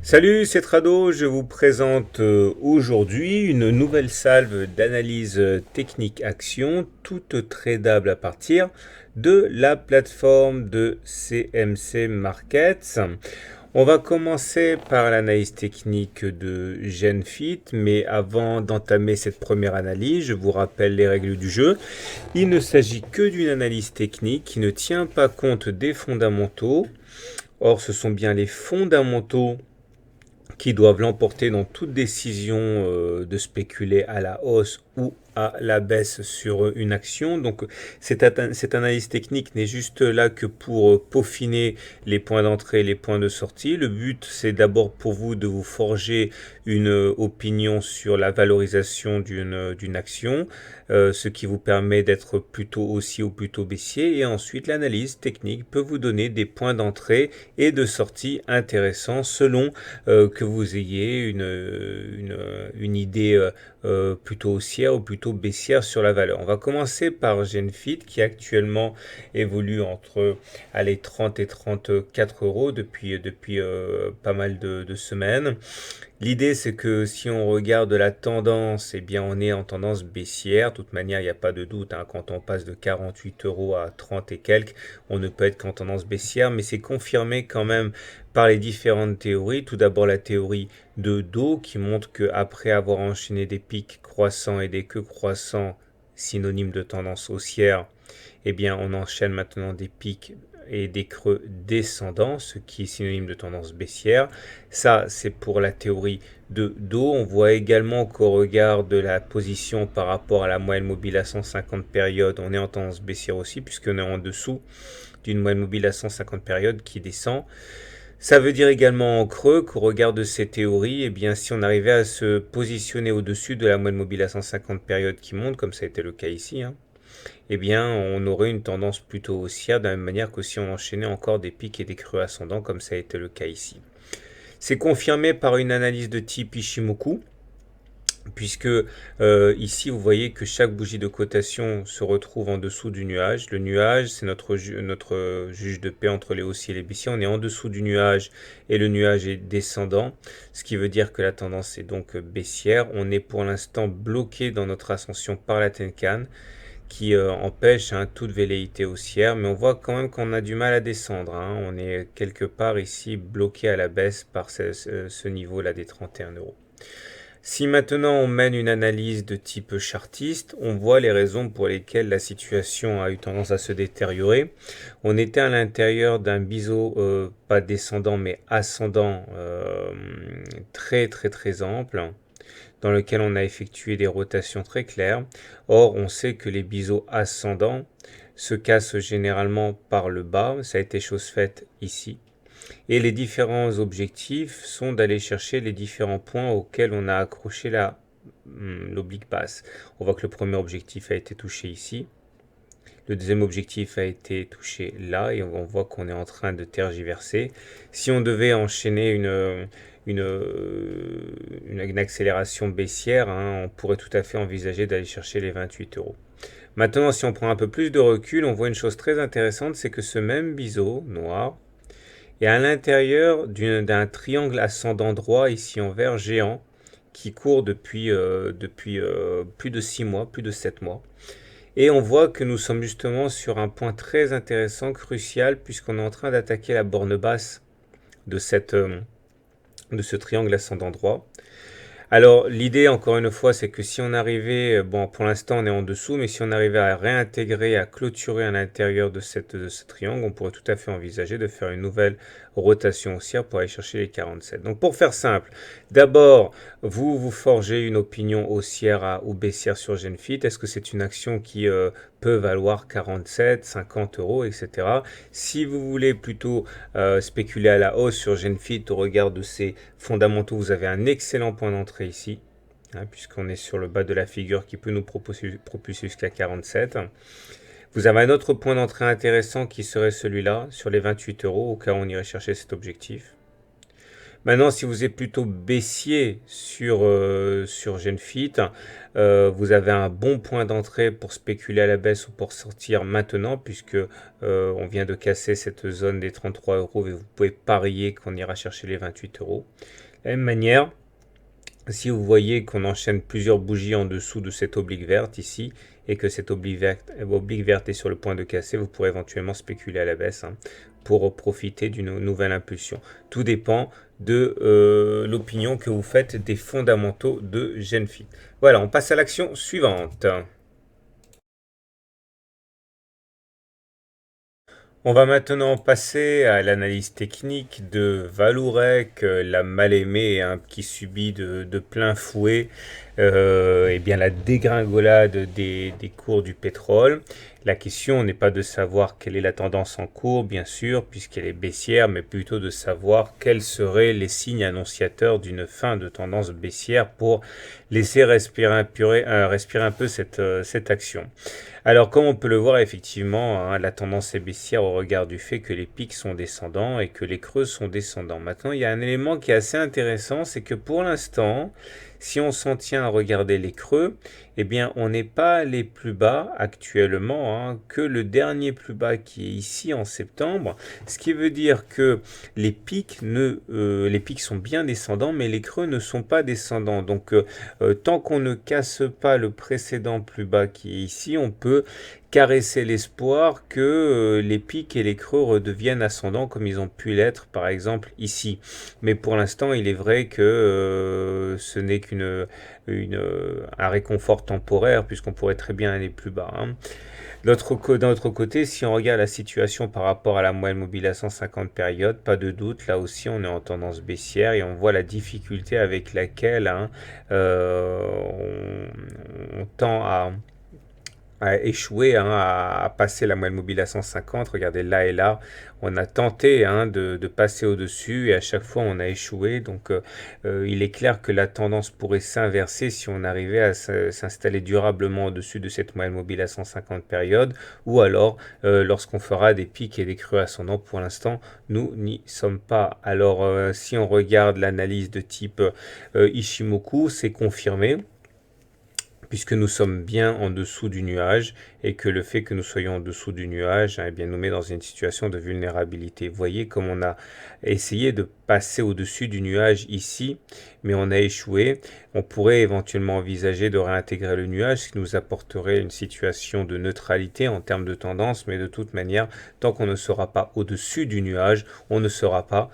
Salut, c'est Trado, je vous présente aujourd'hui une nouvelle salve d'analyse technique action, toute tradable à partir de la plateforme de CMC Markets. On va commencer par l'analyse technique de GenFit, mais avant d'entamer cette première analyse, je vous rappelle les règles du jeu. Il ne s'agit que d'une analyse technique qui ne tient pas compte des fondamentaux. Or, ce sont bien les fondamentaux qui doivent l'emporter dans toute décision de spéculer à la hausse ou à la baisse sur une action. Donc cette analyse technique n'est juste là que pour peaufiner les points d'entrée et les points de sortie. Le but, c'est d'abord pour vous de vous forger une opinion sur la valorisation d'une action, ce qui vous permet d'être plutôt haussier ou plutôt baissier. Et ensuite, l'analyse technique peut vous donner des points d'entrée et de sortie intéressants selon que vous ayez une idée plutôt haussière ou plutôt baissière sur la valeur. On va commencer par GenFit qui actuellement évolue entre 30 et 34 euros depuis pas mal de semaines. L'idée, c'est que si on regarde la tendance, eh bien, on est en tendance baissière. De toute manière, il n'y a pas de doute, hein, quand on passe de 48 euros à 30 et quelques, on ne peut être qu'en tendance baissière, mais c'est confirmé quand même par les différentes théories. Tout d'abord, la théorie de Dow qui montre qu'après avoir enchaîné des pics croissants et des queues croissants, synonymes de tendance haussière, eh bien, on enchaîne maintenant des pics et des creux descendants, ce qui est synonyme de tendance baissière. Ça, c'est pour la théorie de Dow. On voit également qu'au regard de la position par rapport à la moyenne mobile à 150 périodes, on est en tendance baissière aussi, puisqu'on est en dessous d'une moyenne mobile à 150 périodes qui descend. Ça veut dire également en creux qu'au regard de ces théories, eh bien, si on arrivait à se positionner au-dessus de la moyenne mobile à 150 périodes qui monte, comme ça a été le cas ici, hein, eh bien, on aurait une tendance plutôt haussière, de la même manière que si on enchaînait encore des pics et des creux ascendants, comme ça a été le cas ici. C'est confirmé par une analyse de type Ishimoku, puisque ici, vous voyez que chaque bougie de cotation se retrouve en dessous du nuage. Le nuage, c'est notre juge de paix entre les haussiers et les baissiers. On est en dessous du nuage et le nuage est descendant, ce qui veut dire que la tendance est donc baissière. On est pour l'instant bloqué dans notre ascension par la Tenkan, qui empêche toute velléité haussière, mais on voit quand même qu'on a du mal à descendre, hein. On est quelque part ici bloqué à la baisse par ce niveau-là des 31 euros. Si maintenant on mène une analyse de type chartiste, on voit les raisons pour lesquelles la situation a eu tendance à se détériorer. On était à l'intérieur d'un biseau, pas descendant mais ascendant, très très très ample, dans lequel on a effectué des rotations très claires. Or, on sait que les biseaux ascendants se cassent généralement par le bas. Ça a été chose faite ici. Et les différents objectifs sont d'aller chercher les différents points auxquels on a accroché l'oblique basse. On voit que le premier objectif a été touché ici. Le deuxième objectif a été touché là et on voit qu'on est en train de tergiverser. Si on devait enchaîner une accélération baissière, hein, on pourrait tout à fait envisager d'aller chercher les 28 euros. Maintenant, si on prend un peu plus de recul, on voit une chose très intéressante, c'est que ce même biseau noir est à l'intérieur d'un triangle ascendant droit ici en vert géant qui court depuis plus de 6 mois, plus de 7 mois. Et on voit que nous sommes justement sur un point très intéressant, crucial, puisqu'on est en train d'attaquer la borne basse de ce triangle ascendant droit. Alors l'idée, encore une fois, c'est que si on arrivait, bon pour l'instant on est en dessous, mais si on arrivait à réintégrer, à clôturer à l'intérieur de ce triangle, on pourrait tout à fait envisager de faire une nouvelle rotation haussière pour aller chercher les 47. Donc pour faire simple, d'abord vous forgez une opinion haussière ou baissière sur GenFit. Est-ce que c'est une action qui peut valoir 47, 50 euros, etc. Si vous voulez plutôt spéculer à la hausse sur GenFit au regard de ces fondamentaux, vous avez un excellent point d'entrée ici, hein, puisqu'on est sur le bas de la figure qui peut nous propulser jusqu'à 47. Vous avez un autre point d'entrée intéressant qui serait celui-là, sur les 28 euros, au cas où on irait chercher cet objectif. Maintenant, si vous êtes plutôt baissier sur Genfit, vous avez un bon point d'entrée pour spéculer à la baisse ou pour sortir maintenant, puisque on vient de casser cette zone des 33 euros et vous pouvez parier qu'on ira chercher les 28 euros. De la même manière, si vous voyez qu'on enchaîne plusieurs bougies en dessous de cette oblique verte ici, et que cette oblique verte est sur le point de casser, vous pourrez éventuellement spéculer à la baisse pour profiter d'une nouvelle impulsion. Tout dépend de l'opinion que vous faites des fondamentaux de Genfit. Voilà, on passe à l'action suivante. On va maintenant passer à l'analyse technique de Vallourec, la mal-aimée qui subit de plein fouet eh bien, la dégringolade des cours du pétrole. La question n'est pas de savoir quelle est la tendance en cours, bien sûr, puisqu'elle est baissière, mais plutôt de savoir quels seraient les signes annonciateurs d'une fin de tendance baissière pour laisser respirer un peu cette action. Alors, comme on peut le voir, effectivement, la tendance est baissière au regard du fait que les pics sont descendants et que les creux sont descendants. Maintenant, il y a un élément qui est assez intéressant, c'est que pour l'instant, si on s'en tient à regarder les creux, eh bien, on n'est pas les plus bas actuellement que le dernier plus bas qui est ici en septembre, ce qui veut dire que les pics sont bien descendants, mais les creux ne sont pas descendants. Donc, tant qu'on ne casse pas le précédent plus bas qui est ici, on peut caresser l'espoir que les pics et les creux redeviennent ascendants comme ils ont pu l'être par exemple ici. Mais pour l'instant, il est vrai que ce n'est un réconfort temporaire puisqu'on pourrait très bien aller plus bas. D'un autre côté, si on regarde la situation par rapport à la moyenne mobile à 150 périodes, pas de doute, là aussi on est en tendance baissière et on voit la difficulté avec laquelle on tend à échouer à passer la moyenne mobile à 150. Regardez, là et là, on a tenté de passer au-dessus et à chaque fois on a échoué. Donc il est clair que la tendance pourrait s'inverser si on arrivait à s'installer durablement au-dessus de cette moyenne mobile à 150 périodes ou alors lorsqu'on fera des pics et des creux ascendants. Pour l'instant, nous n'y sommes pas. Alors si on regarde l'analyse de type Ishimoku, c'est confirmé, puisque nous sommes bien en dessous du nuage et que le fait que nous soyons en dessous du nuage eh bien, nous met dans une situation de vulnérabilité. Vous voyez comme on a essayé de passer au-dessus du nuage ici, mais on a échoué. On pourrait éventuellement envisager de réintégrer le nuage, ce qui nous apporterait une situation de neutralité en termes de tendance, mais de toute manière, tant qu'on ne sera pas au-dessus du nuage, on ne sera pas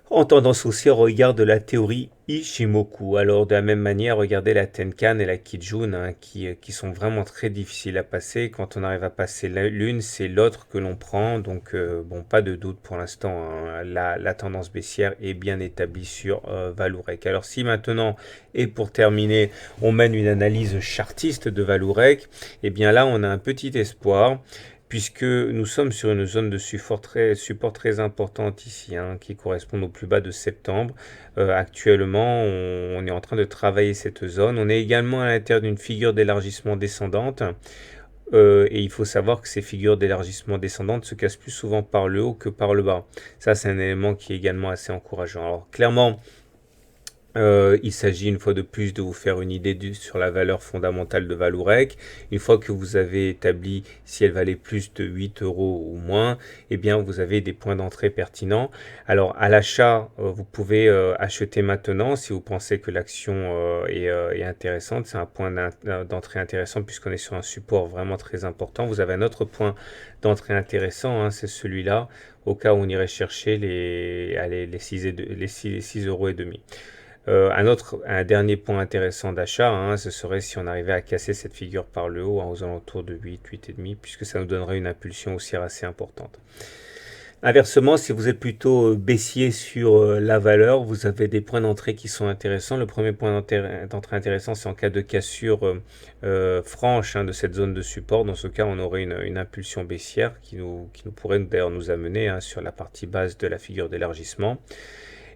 en tendance aussi au regard de la théorie Ishimoku. Alors de la même manière, regardez la Tenkan et la Kijun qui sont vraiment très difficiles à passer. Quand on arrive à passer l'une, c'est l'autre que l'on prend. Donc bon, pas de doute pour l'instant, la tendance baissière est bien établie sur Vallourec. Alors si maintenant, et pour terminer, on mène une analyse chartiste de Vallourec, eh bien là on a un petit espoir, puisque nous sommes sur une zone de support très importante ici, qui correspond au plus bas de septembre. Actuellement, on est en train de travailler cette zone. On est également à l'intérieur d'une figure d'élargissement descendante. Et il faut savoir que ces figures d'élargissement descendante se cassent plus souvent par le haut que par le bas. Ça, c'est un élément qui est également assez encourageant. Alors, clairement, il s'agit une fois de plus de vous faire une idée sur la valeur fondamentale de Vallourec. Une fois que vous avez établi si elle valait plus de 8 euros ou moins, eh bien vous avez des points d'entrée pertinents. Alors à l'achat, vous pouvez acheter maintenant si vous pensez que l'action est intéressante. C'est un point d'entrée intéressant puisqu'on est sur un support vraiment très important. Vous avez un autre point d'entrée intéressant, c'est celui-là, au cas où on irait chercher les 6 euros et demi. Un dernier point intéressant d'achat, ce serait si on arrivait à casser cette figure par le haut aux alentours de 8,5, puisque ça nous donnerait une impulsion haussière assez importante. Inversement, si vous êtes plutôt baissier sur la valeur, vous avez des points d'entrée qui sont intéressants. Le premier point d'entrée intéressant, c'est en cas de cassure franche de cette zone de support. Dans ce cas, on aurait une impulsion baissière qui pourrait d'ailleurs nous amener sur la partie basse de la figure d'élargissement.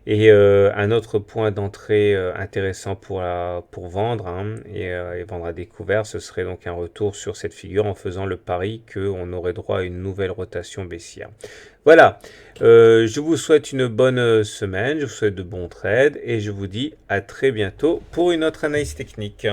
Et un autre point d'entrée intéressant pour vendre et vendre à découvert, ce serait donc un retour sur cette figure en faisant le pari qu'on aurait droit à une nouvelle rotation baissière. Voilà, je vous souhaite une bonne semaine, je vous souhaite de bons trades et je vous dis à très bientôt pour une autre analyse technique.